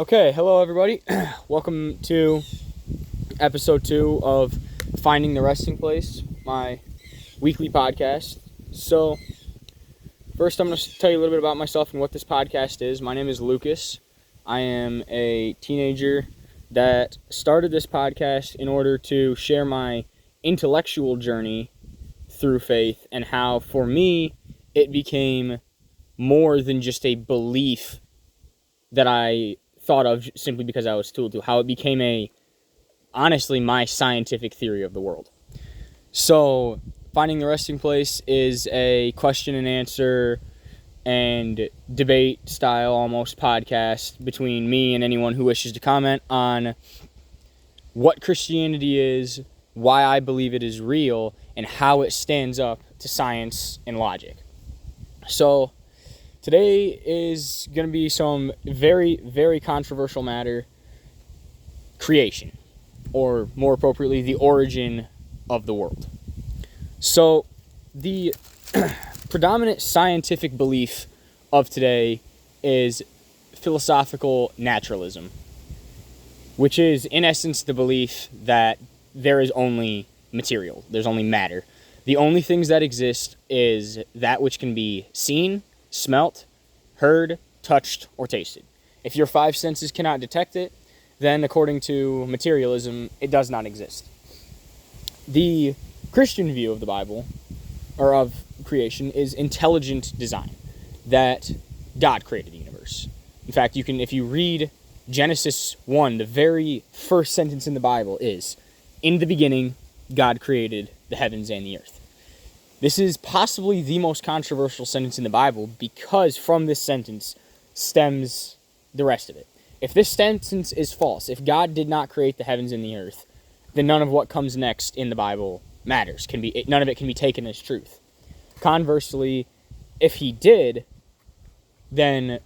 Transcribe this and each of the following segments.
Okay, hello everybody. Welcome to episode 2 of Finding the Resting Place, my weekly podcast. So, first I'm going to tell you a little bit about myself and what this podcast is. My name is Lucas. I am a teenager that started this podcast in order to share my intellectual journey through faith and how, for me, it became more than just a belief that I thought of simply because I was told to, how it became honestly, my scientific theory of the world. So, Finding the Resting Place is a question and answer and debate style almost podcast between me and anyone who wishes to comment on what Christianity is, why I believe it is real, and how it stands up to science and logic. So, today is going to be some very, very controversial matter, creation, or more appropriately, the origin of the world. So, the predominant scientific belief of today is philosophical naturalism, which is, in essence, the belief that there is only material, there's only matter. The only things that exist is that which can be seen, smelt, heard, touched, or tasted. If your five senses cannot detect it, then according to materialism, it does not exist. The Christian view of the Bible, or of creation, is intelligent design, that God created the universe. In fact, if you read Genesis 1, the very first sentence in the Bible is, "In the beginning, God created the heavens and the earth." This is possibly the most controversial sentence in the Bible because from this sentence stems the rest of it. If this sentence is false, if God did not create the heavens and the earth, then none of what comes next in the Bible matters. None of it can be taken as truth. Conversely, if he did, then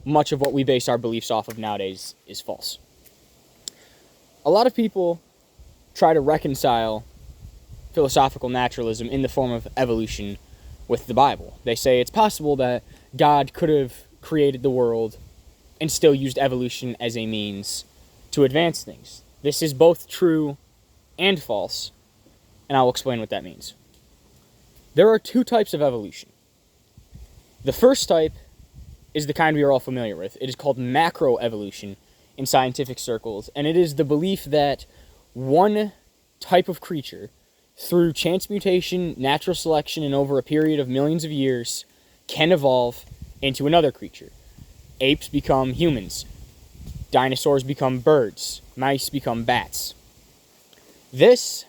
much of what we base our beliefs off of nowadays is false. A lot of people try to reconcile philosophical naturalism in the form of evolution with the Bible. They say it's possible that God could have created the world and still used evolution as a means to advance things. This is both true and false, and I will explain what that means. There are two types of evolution. The first type is the kind we are all familiar with. It is called macroevolution in scientific circles, and it is the belief that one type of creature, through chance mutation, natural selection, and over a period of millions of years, can evolve into another creature. Apes become humans. Dinosaurs become birds. Mice become bats. This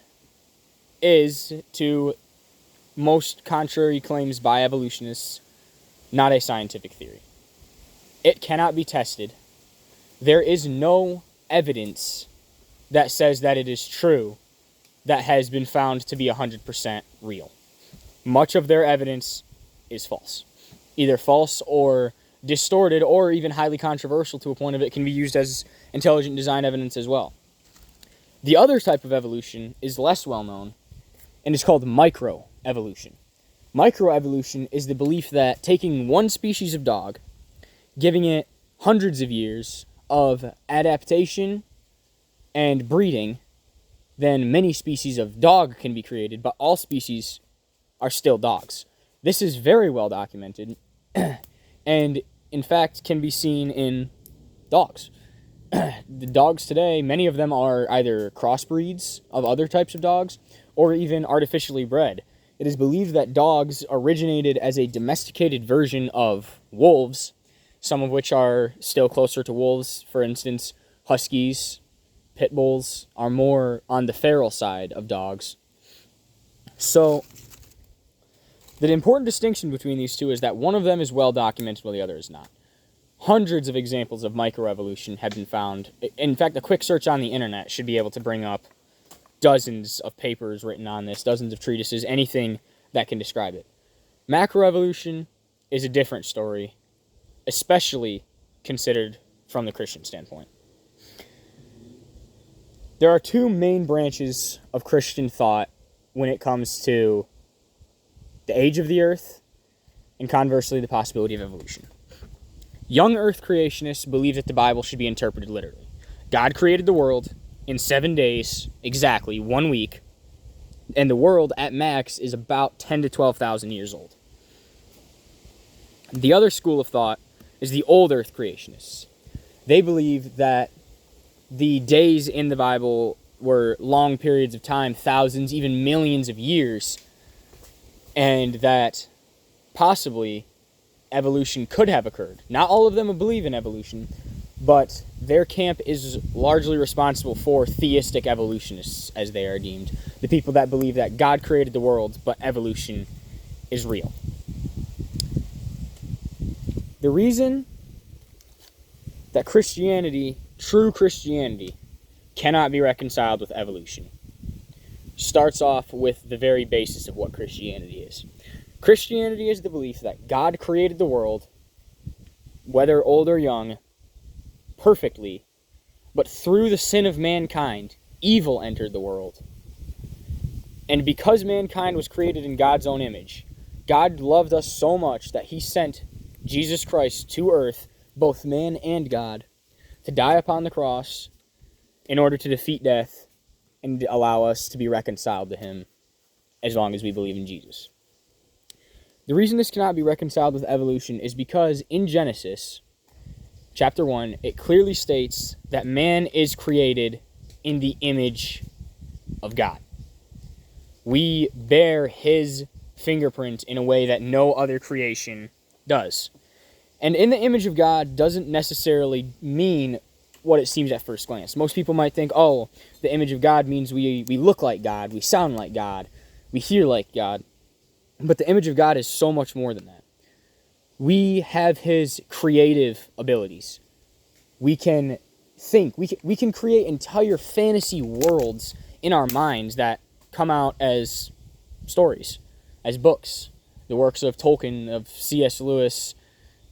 is, to most contrary claims by evolutionists, not a scientific theory. It cannot be tested. There is no evidence that says that it is true that has been found to be 100% real. Much of their evidence is false. Either false or distorted or even highly controversial to a point of it can be used as intelligent design evidence as well. The other type of evolution is less well known and is called microevolution. Microevolution is the belief that taking one species of dog, giving it hundreds of years of adaptation and breeding, then many species of dog can be created, but all species are still dogs. This is very well documented, and in fact can be seen in dogs. The dogs today, many of them are either crossbreeds of other types of dogs, or even artificially bred. It is believed that dogs originated as a domesticated version of wolves, some of which are still closer to wolves. For instance, huskies, pit bulls are more on the feral side of dogs. So, the important distinction between these two is that one of them is well documented while the other is not. Hundreds of examples of microevolution have been found. In fact, a quick search on the internet should be able to bring up dozens of papers written on this, dozens of treatises, anything that can describe it. Macroevolution is a different story, especially considered from the Christian standpoint. There are two main branches of Christian thought when it comes to the age of the earth and conversely the possibility of evolution. Young earth creationists believe that the Bible should be interpreted literally. God created the world in 7 days, exactly 1 week, and the world at max is about 10 to 12,000 years old. The other school of thought is the old earth creationists. They believe that the days in the Bible were long periods of time, thousands, even millions of years, and that possibly evolution could have occurred. Not all of them believe in evolution, but their camp is largely responsible for theistic evolutionists, as they are deemed. The people that believe that God created the world, but evolution is real. The reason that Christianity, true Christianity, cannot be reconciled with evolution starts off with the very basis of what Christianity is. Christianity is the belief that God created the world, whether old or young, perfectly, but through the sin of mankind, evil entered the world. And because mankind was created in God's own image, God loved us so much that he sent Jesus Christ to earth, both man and God, to die upon the cross in order to defeat death and allow us to be reconciled to him as long as we believe in Jesus. The reason this cannot be reconciled with evolution is because in Genesis, chapter 1, it clearly states that man is created in the image of God. We bear his fingerprint in a way that no other creation does. And in the image of God doesn't necessarily mean what it seems at first glance. Most people might think, oh, the image of God means we look like God, we sound like God, we hear like God. But the image of God is so much more than that. We have his creative abilities. We can think. We can create entire fantasy worlds in our minds that come out as stories, as books. The works of Tolkien, of C.S. Lewis,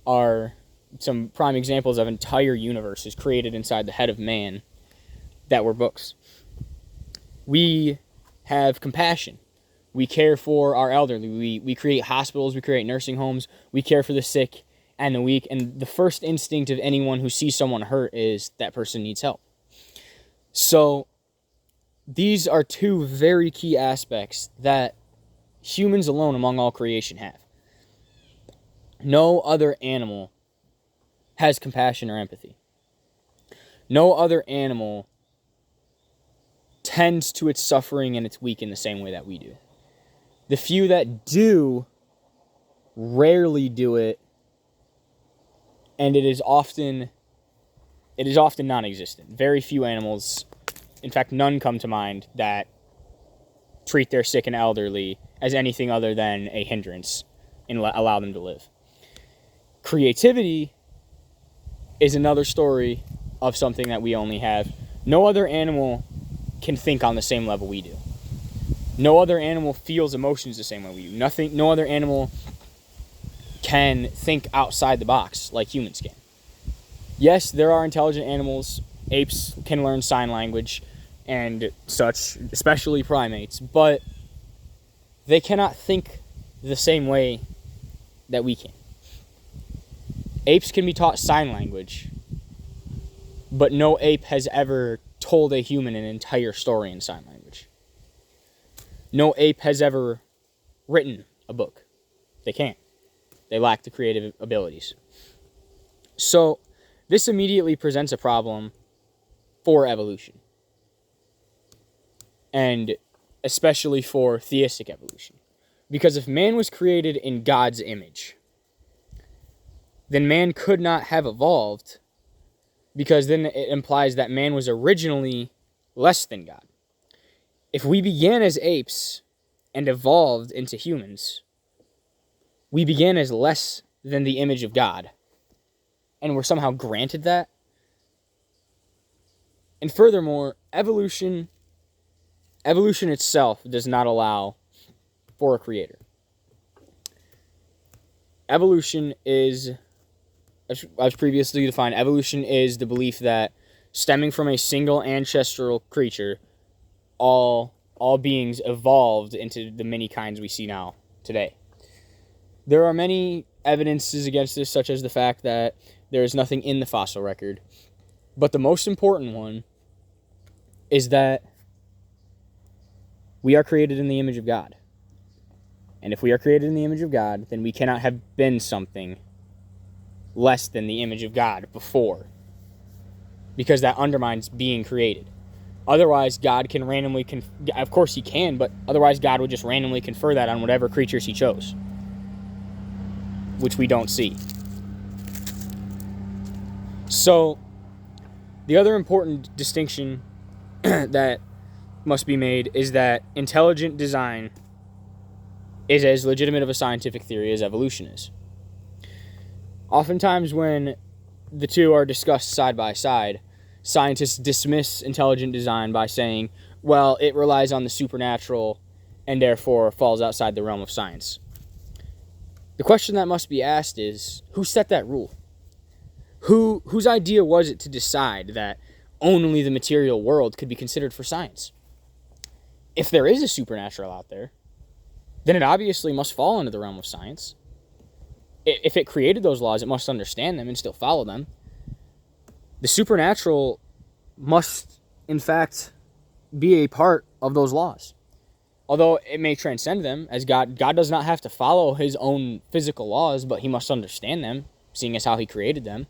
are some prime examples of entire universes created inside the head of man that were books. We have compassion. We care for our elderly. We create hospitals, we create nursing homes, we care for the sick and the weak, and the first instinct of anyone who sees someone hurt is that person needs help. So these are two very key aspects that humans alone among all creation have. No other animal has compassion or empathy. No other animal tends to its suffering and its weak in the same way that we do. The few that do rarely do it, and it is often non-existent. Very few animals, in fact, none come to mind that treat their sick and elderly as anything other than a hindrance and allow them to live. Creativity is another story of something that we only have. No other animal can think on the same level we do. No other animal feels emotions the same way we do. No other animal can think outside the box like humans can. Yes, there are intelligent animals. Apes can learn sign language and such, especially primates, but they cannot think the same way that we can. Apes can be taught sign language, but no ape has ever told a human an entire story in sign language. No ape has ever written a book. They can't. They lack the creative abilities. So this immediately presents a problem for evolution, and especially for theistic evolution. Because if man was created in God's image, then man could not have evolved, because then it implies that man was originally less than God. If we began as apes and evolved into humans, we began as less than the image of God, and were somehow granted that. And furthermore, evolution itself does not allow for a creator. Evolution is, as previously defined, evolution is the belief that stemming from a single ancestral creature, all beings evolved into the many kinds we see now today. There are many evidences against this, such as the fact that There is nothing in the fossil record. But the most important one is that we are created in the image of God. And if we are created in the image of God, then we cannot have been something less than the image of God before, because that undermines being created. Otherwise, God can randomly, of course he can, but otherwise God would just randomly confer that on whatever creatures he chose, which we don't see. So, the other important distinction that must be made is that intelligent design is as legitimate of a scientific theory as evolution is. Oftentimes when the two are discussed side by side, scientists dismiss intelligent design by saying, well, it relies on the supernatural and therefore falls outside the realm of science. The question that must be asked is, who set that rule? Whose idea was it to decide that only the material world could be considered for science? If there is a supernatural out there, then it obviously must fall into the realm of science. If it created those laws, it must understand them and still follow them. The supernatural must, in fact, be a part of those laws. Although it may transcend them, as God does not have to follow his own physical laws, but he must understand them, seeing as how he created them.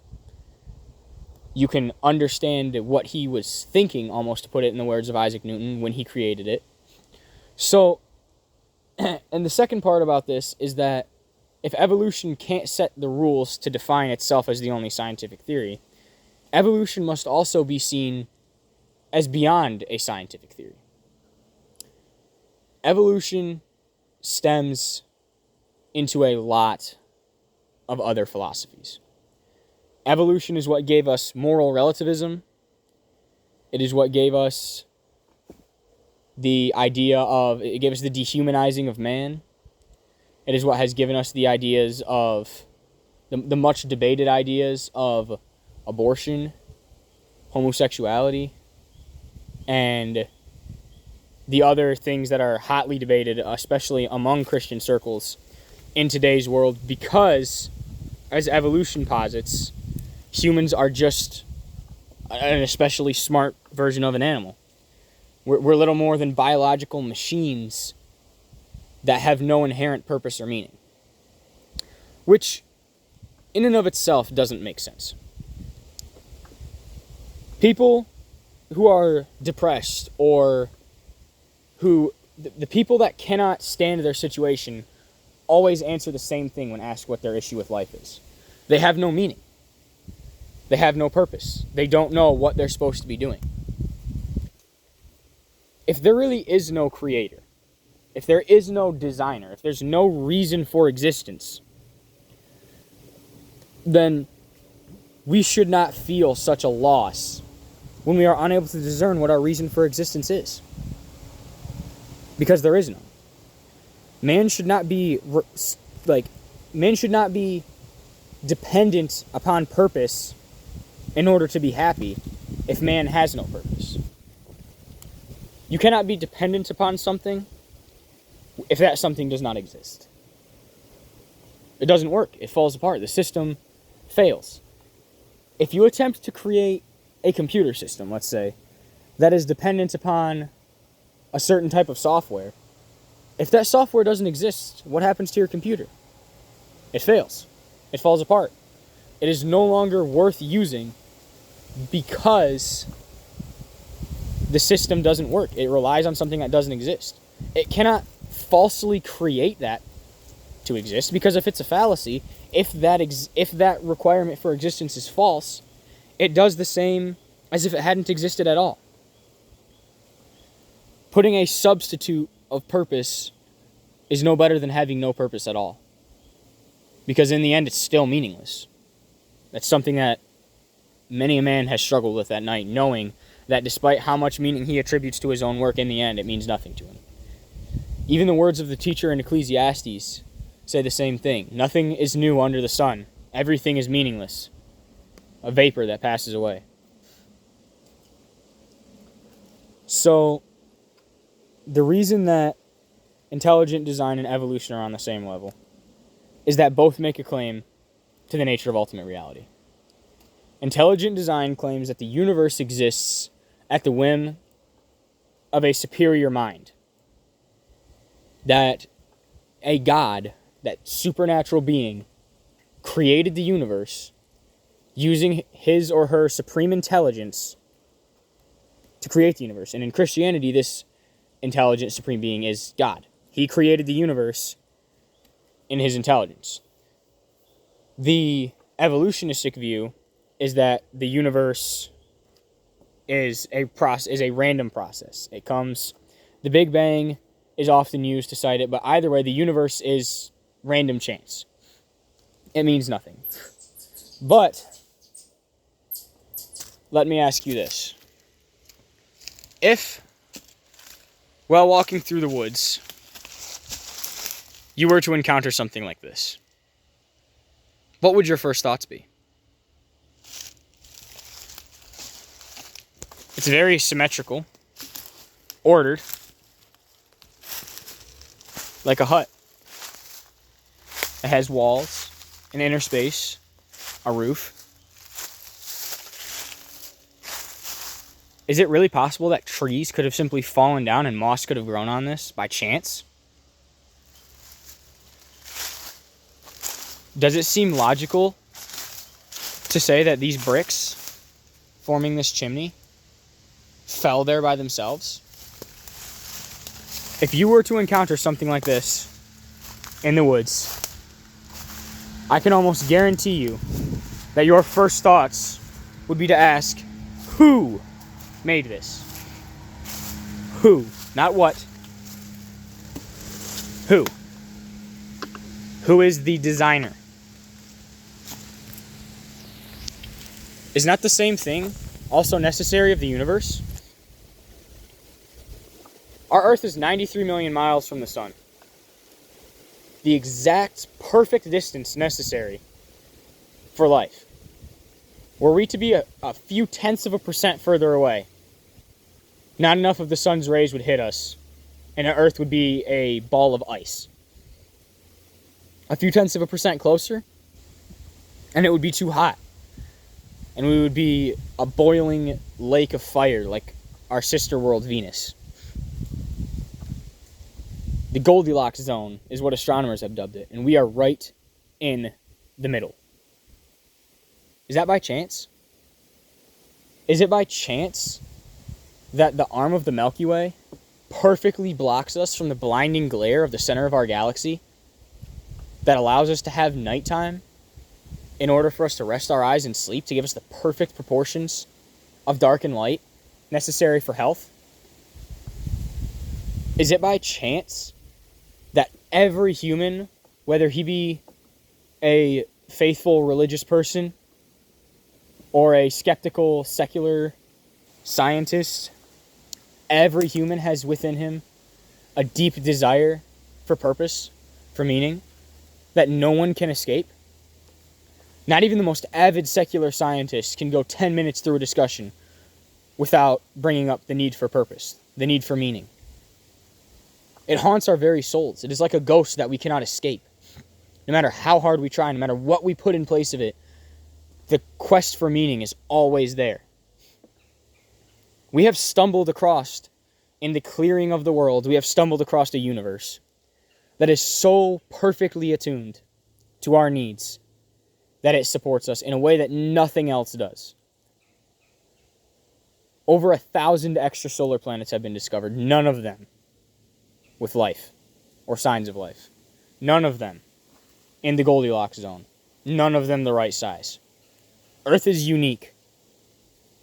You can understand what he was thinking, almost to put it in the words of Isaac Newton, when he created it. So, and the second part about this is that if evolution can't set the rules to define itself as the only scientific theory, evolution must also be seen as beyond a scientific theory. Evolution stems into a lot of other philosophies. Evolution is what gave us moral relativism. It is what gave us the idea of, it gave us the dehumanizing of man. It is what has given us the ideas of, the much debated ideas of abortion, homosexuality, and the other things that are hotly debated, especially among Christian circles in today's world, because, as evolution posits, humans are just an especially smart version of an animal. We're little more than biological machines that have no inherent purpose or meaning, which in and of itself doesn't make sense. People who are depressed, or the people that cannot stand their situation, always answer the same thing when asked what their issue with life is. They have no meaning. They have no purpose. They don't know what they're supposed to be doing. If there really is no creator, if there is no designer, if there's no reason for existence, then we should not feel such a loss when we are unable to discern what our reason for existence is. Because there is none. Man should not be dependent upon purpose in order to be happy if man has no purpose. You cannot be dependent upon something if that something does not exist. It doesn't work. It falls apart. The system fails. If you attempt to create a computer system, let's say, that is dependent upon a certain type of software, if that software doesn't exist, what happens to your computer? It fails. It falls apart. It is no longer worth using because the system doesn't work. It relies on something that doesn't exist. It cannot falsely create that to exist, because if it's a fallacy, if that requirement for existence is false, it does the same as if it hadn't existed at all. Putting a substitute of purpose is no better than having no purpose at all, because in the end it's still meaningless. That's something that many a man has struggled with at night, knowing that despite how much meaning he attributes to his own work, in the end it means nothing to him. Even the words of the teacher in Ecclesiastes say the same thing. Nothing is new under the sun. Everything is meaningless. A vapor that passes away. So, the reason that intelligent design and evolution are on the same level is that both make a claim to the nature of ultimate reality. Intelligent design claims that the universe exists at the whim of a superior mind. That a God, that supernatural being, created the universe using his or her supreme intelligence to create the universe. And in Christianity, this intelligent supreme being is God. He created the universe in his intelligence. The evolutionistic view is that the universe is a random process. It comes, the Big Bang is often used to cite it, but either way, the universe is random chance. It means nothing. But let me ask you this. If, while walking through the woods, you were to encounter something like this, what would your first thoughts be? It's very symmetrical, ordered, like a hut. It has walls, an inner space, a roof. Is it really possible that trees could have simply fallen down and moss could have grown on this by chance? Does it seem logical to say that these bricks forming this chimney fell there by themselves? If you were to encounter something like this in the woods, I can almost guarantee you that your first thoughts would be to ask, who made this? Who? Not what. Who? Who is the designer? Is not the same thing also necessary of the universe? Our Earth is 93 million miles from the sun. The exact perfect distance necessary for life. Were we to be a few tenths of a percent further away, not enough of the sun's rays would hit us, and our Earth would be a ball of ice. A few tenths of a percent closer, and it would be too hot. And we would be a boiling lake of fire like our sister world Venus. The Goldilocks zone is what astronomers have dubbed it, and we are right in the middle. Is that by chance? Is it by chance that the arm of the Milky Way perfectly blocks us from the blinding glare of the center of our galaxy that allows us to have nighttime in order for us to rest our eyes and sleep, to give us the perfect proportions of dark and light necessary for health? Is it by chance that every human, whether he be a faithful religious person or a skeptical secular scientist, every human has within him a deep desire for purpose, for meaning, that no one can escape? Not even the most avid secular scientist can go 10 minutes through a discussion without bringing up the need for purpose, the need for meaning. It haunts our very souls. It is like a ghost that we cannot escape. No matter how hard we try, no matter what we put in place of it, the quest for meaning is always there. We have stumbled across, in the clearing of the world, we have stumbled across a universe that is so perfectly attuned to our needs that it supports us in a way that nothing else does. Over 1,000 extrasolar planets have been discovered, none of them with life or signs of life. None of them in the Goldilocks zone. None of them the right size. Earth is unique.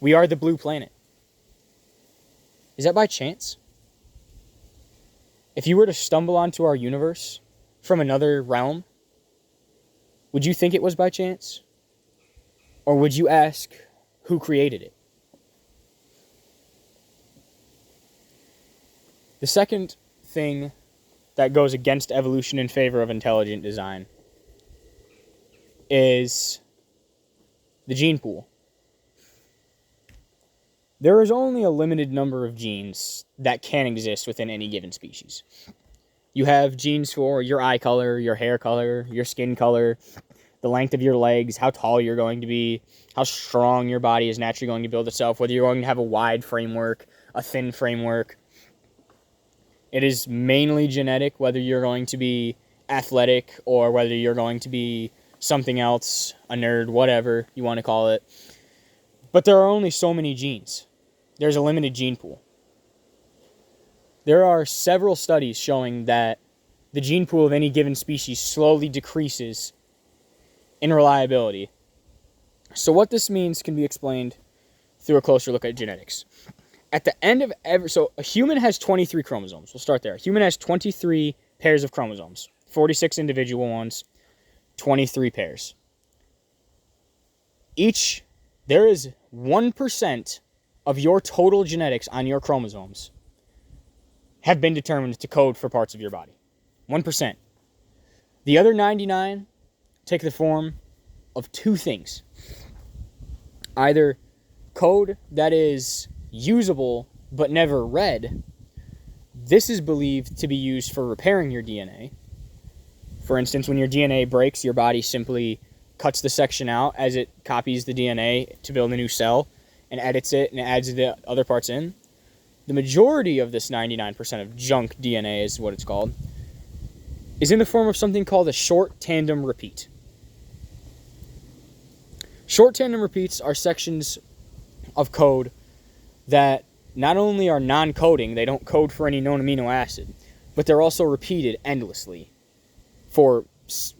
We are the blue planet. Is that by chance? If you were to stumble onto our universe from another realm, would you think it was by chance? Or would you ask who created it? The second thing that goes against evolution in favor of intelligent design is the gene pool. There is only a limited number of genes that can exist within any given species. You have genes for your eye color, your hair color, your skin color, the length of your legs, how tall you're going to be, how strong your body is naturally going to build itself, whether you're going to have a wide framework, a thin framework. It is mainly genetic, whether you're going to be athletic or whether you're going to be something else, a nerd, whatever you want to call it. But there are only so many genes. There's a limited gene pool. There are several studies showing that the gene pool of any given species slowly decreases in reliability. So what this means can be explained through a closer look at genetics. At the end of so a human has 23 chromosomes. We'll start there. A human has 23 pairs of chromosomes, 46 individual ones, 23 pairs. There is 1% of your total genetics on your chromosomes have been determined to code for parts of your body. 1%. The other 99 take the form of two things. Either code that is usable but never read. This is believed to be used for repairing your DNA. For instance, when your DNA breaks, your body simply cuts the section out as it copies the DNA to build a new cell and edits it and adds the other parts in. The majority of this 99% of junk DNA is what it's called, is in the form of something called a short tandem repeat. Short tandem repeats are sections of code that not only are non-coding, they don't code for any known amino acid, but they're also repeated endlessly for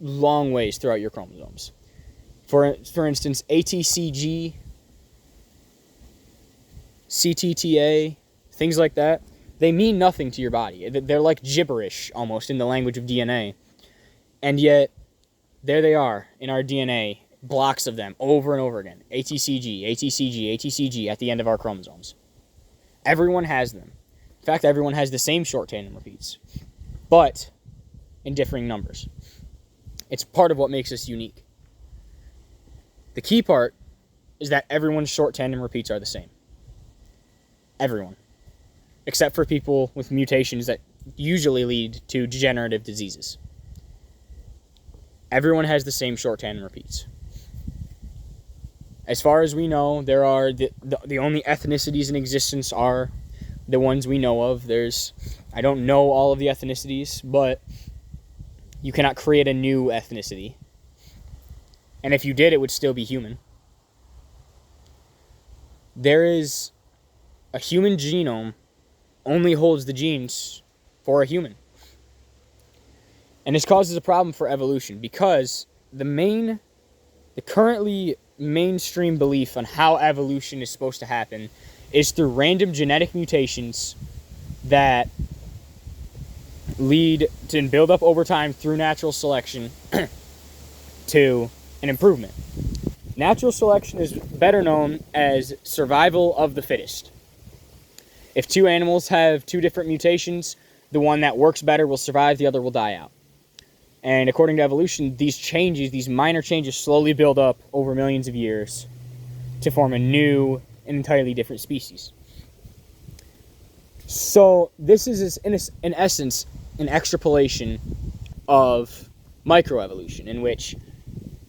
long ways throughout your chromosomes. For instance, ATCG, CTTA, things like that, they mean nothing to your body. They're like gibberish almost in the language of DNA. And yet, there they are in our DNA, blocks of them over and over again. ATCG, ATCG, ATCG at the end of our chromosomes. Everyone has them. In fact, everyone has the same short tandem repeats, but in differing numbers. It's part of what makes us unique. The key part is that everyone's short tandem repeats are the same. Everyone. Except for people with mutations that usually lead to degenerative diseases. Everyone has the same short tandem repeats. As far as we know, there are the only ethnicities in existence are the ones we know of. I don't know all of the ethnicities, but you cannot create a new ethnicity. And if you did, it would still be human. There is a human genome only holds the genes for a human. And this causes a problem for evolution because the currently mainstream belief on how evolution is supposed to happen is through random genetic mutations that lead to and build up over time through natural selection to an improvement. Natural selection is better known as survival of the fittest. If two animals have two different mutations, the one that works better will survive, the other will die out. And according to evolution, these minor changes slowly build up over millions of years to form a new and entirely different species. So this is, in essence, an extrapolation of microevolution, in which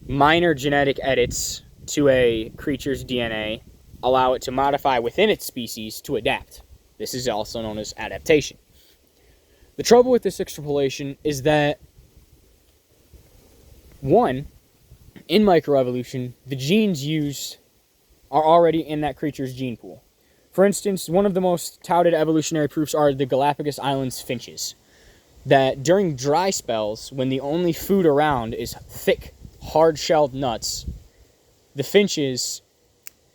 minor genetic edits to a creature's DNA allow it to modify within its species to adapt. This is also known as adaptation. The trouble with this extrapolation is that, one, in microevolution, the genes used are already in that creature's gene pool. For instance, one of the most touted evolutionary proofs are the Galapagos Islands finches, that during dry spells, when the only food around is thick, hard-shelled nuts, the finches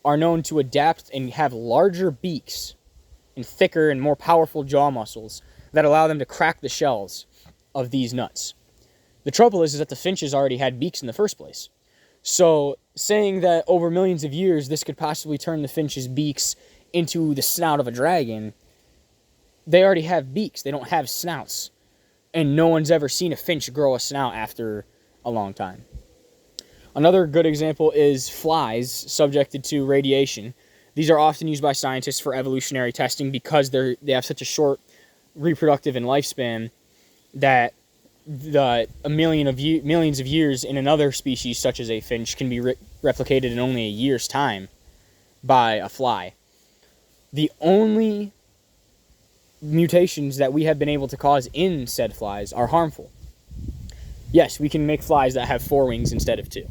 are known to adapt and have larger beaks and thicker and more powerful jaw muscles that allow them to crack the shells of these nuts. The trouble is that the finches already had beaks in the first place. So saying that over millions of years this could possibly turn the finches' beaks into the snout of a dragon, they already have beaks. They don't have snouts. And no one's ever seen a finch grow a snout after a long time. Another good example is flies subjected to radiation. These are often used by scientists for evolutionary testing because they have such a short reproductive and lifespan that millions of years in another species, such as a finch, can be replicated in only a year's time by a fly. The only mutations that we have been able to cause in said flies are harmful. Yes, we can make flies that have 4 wings instead of 2.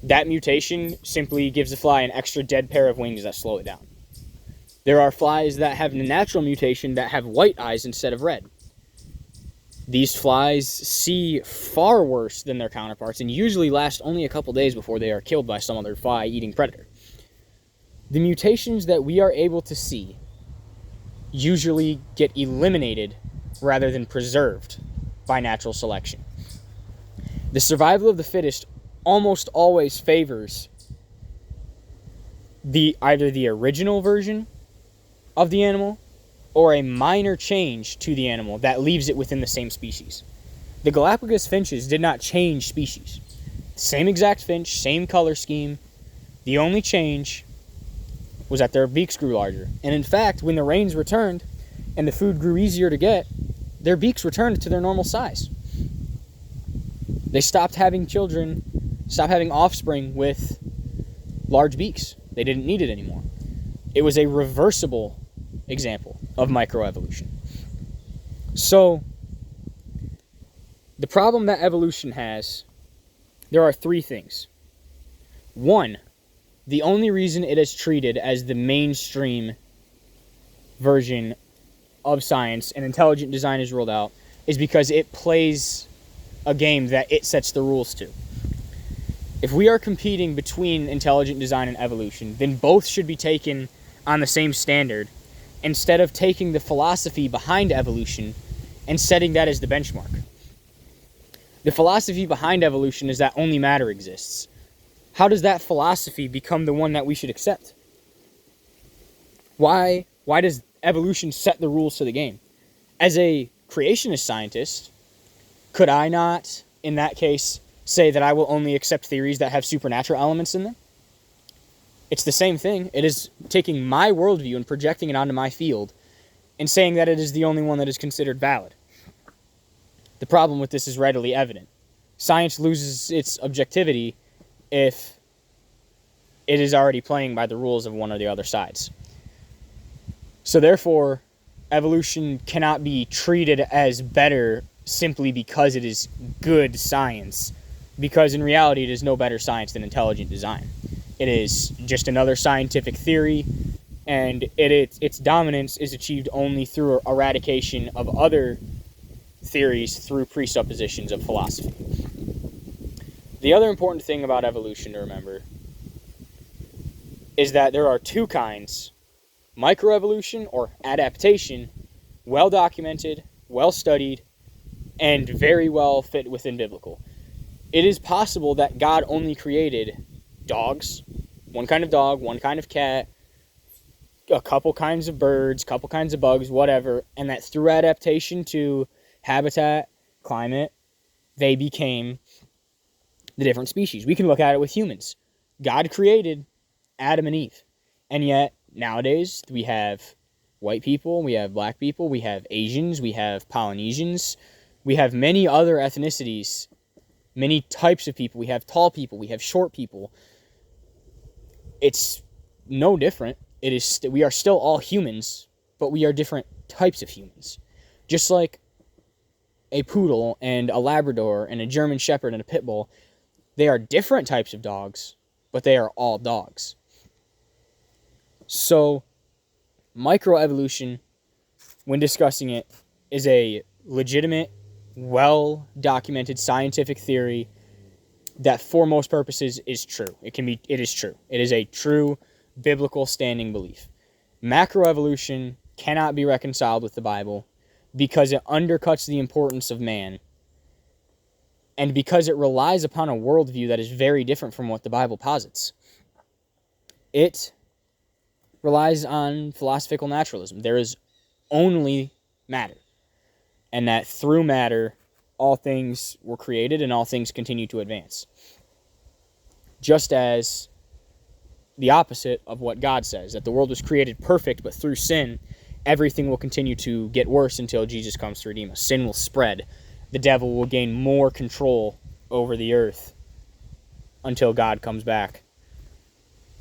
That mutation simply gives the fly an extra dead pair of wings that slow it down. There are flies that have a natural mutation that have white eyes instead of red. These flies see far worse than their counterparts and usually last only a couple days before they are killed by some other fly-eating predator. The mutations that we are able to see usually get eliminated rather than preserved by natural selection. The survival of the fittest almost always favors either the original version of the animal or a minor change to the animal that leaves it within the same species. The Galapagos finches did not change species. Same exact finch, same color scheme. The only change was that their beaks grew larger. And in fact, when the rains returned and the food grew easier to get, their beaks returned to their normal size. They stopped having offspring with large beaks. They didn't need it anymore. It was a reversible example of microevolution. So, the problem that evolution has, there are 3 things. 1, the only reason it is treated as the mainstream version of science and intelligent design is ruled out is because it plays a game that it sets the rules to. If we are competing between intelligent design and evolution, then both should be taken on the same standard instead of taking the philosophy behind evolution and setting that as the benchmark. The philosophy behind evolution is that only matter exists. How does that philosophy become the one that we should accept? Why does evolution set the rules to the game? As a creationist scientist, could I not, in that case, say that I will only accept theories that have supernatural elements in them? It's the same thing. It is taking my worldview and projecting it onto my field and saying that it is the only one that is considered valid. The problem with this is readily evident. Science loses its objectivity if it is already playing by the rules of one or the other sides. So therefore, evolution cannot be treated as better simply because it is good science, because in reality it is no better science than intelligent design. It is just another scientific theory, and its dominance is achieved only through eradication of other theories through presuppositions of philosophy. The other important thing about evolution to remember is that there are 2 kinds: microevolution or adaptation, well documented, well studied, and very well fit within biblical. It is possible that God only created dogs, one kind of dog, one kind of cat, a couple kinds of birds, couple kinds of bugs, whatever, and that through adaptation to habitat, climate, they became the different species. We can look at it with humans. God created Adam and Eve, and yet nowadays we have white people, we have black people, we have Asians, we have Polynesians, we have many other ethnicities, many types of people. We have tall people, we have short people. It's no different. We are still all humans, but we are different types of humans. Just like a poodle and a Labrador and a German Shepherd and a pit bull, they are different types of dogs, but they are all dogs. So, microevolution, when discussing it, is a legitimate, well-documented scientific theory that for most purposes is true. It is true. It is a true biblical standing belief. Macroevolution cannot be reconciled with the Bible because it undercuts the importance of man, and because it relies upon a worldview that is very different from what the Bible posits. It relies on philosophical naturalism. There is only matter, and that through matter all things were created and all things continue to advance. Just as the opposite of what God says, that the world was created perfect, but through sin, everything will continue to get worse until Jesus comes to redeem us. Sin will spread. the devil will gain more control over the earth until God comes back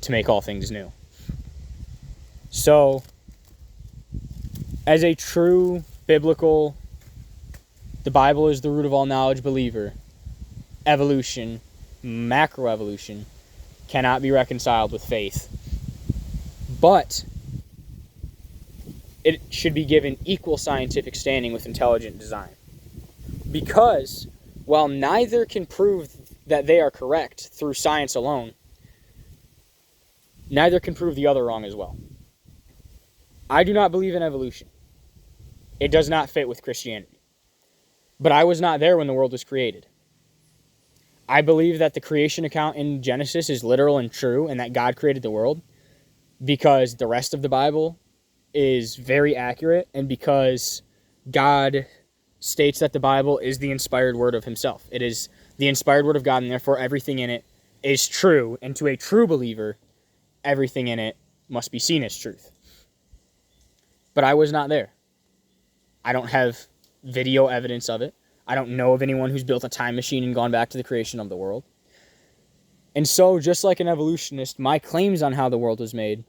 to make all things new. So, as a true biblical, the Bible is the root of all knowledge believer, evolution, macroevolution, cannot be reconciled with faith. But it should be given equal scientific standing with intelligent design. Because while neither can prove that they are correct through science alone, neither can prove the other wrong as well. I do not believe in evolution. It does not fit with Christianity. But I was not there when the world was created. I believe that the creation account in Genesis is literal and true, and that God created the world, because the rest of the Bible is very accurate, and because God states that the Bible is the inspired word of himself. It is the inspired word of God, and therefore everything in it is true. And to a true believer, everything in it must be seen as truth. But I was not there. I don't have video evidence of it. I don't know of anyone who's built a time machine and gone back to the creation of the world. And so, just like an evolutionist, my claims on how the world was made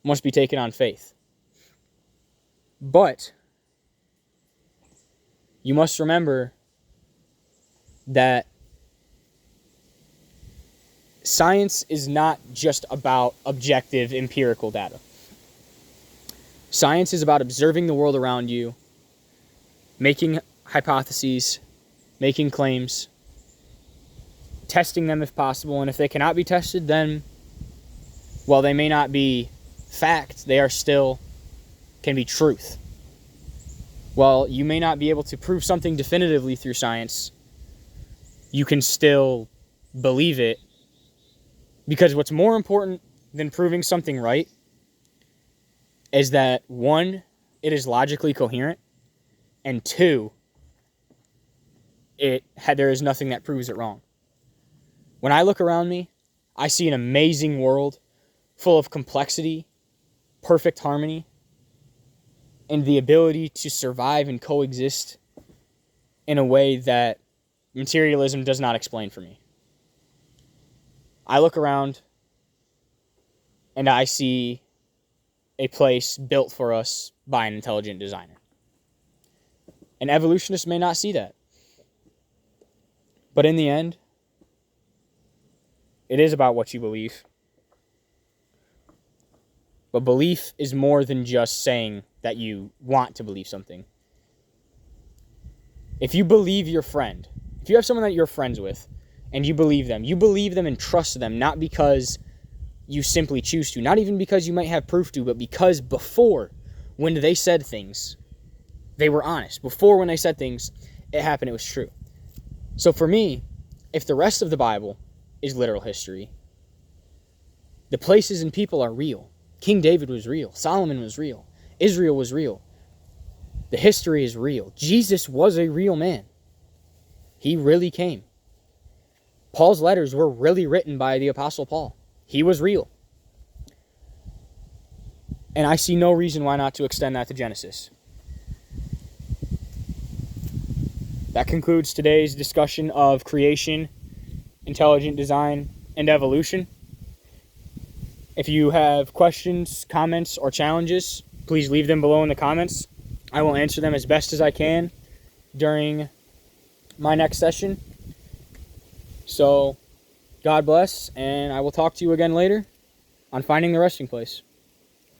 must be taken on faith. But you must remember that science is not just about objective empirical data. Science is about observing the world around you, making hypotheses, making claims, testing them if possible, and if they cannot be tested, then, while they may not be fact, they are still can be truth. While you may not be able to prove something definitively through science, you can still believe it, because what's more important than proving something right is that, one, it is logically coherent, and two, there is nothing that proves it wrong. When I look around me, I see an amazing world full of complexity, perfect harmony, and the ability to survive and coexist in a way that materialism does not explain for me. I look around and I see a place built for us by an intelligent designer. An evolutionist may not see that. But in the end, it is about what you believe. But belief is more than just saying that you want to believe something. If you believe your friend, if you have someone that you're friends with, and you believe them and trust them, not because you simply choose to, not even because you might have proof to, but because before, when they said things, they were honest. Before, when they said things, it happened, it was true. So for me, if the rest of the Bible is literal history, the places and people are real. King David was real. Solomon was real. Israel was real. The history is real. Jesus was a real man. He really came. Paul's letters were really written by the Apostle Paul. He was real. And I see no reason why not to extend that to Genesis. That concludes today's discussion of creation, intelligent design, and evolution. If you have questions, comments, or challenges, please leave them below in the comments. I will answer them as best as I can during my next session. So, God bless, and I will talk to you again later on Finding the Resting Place.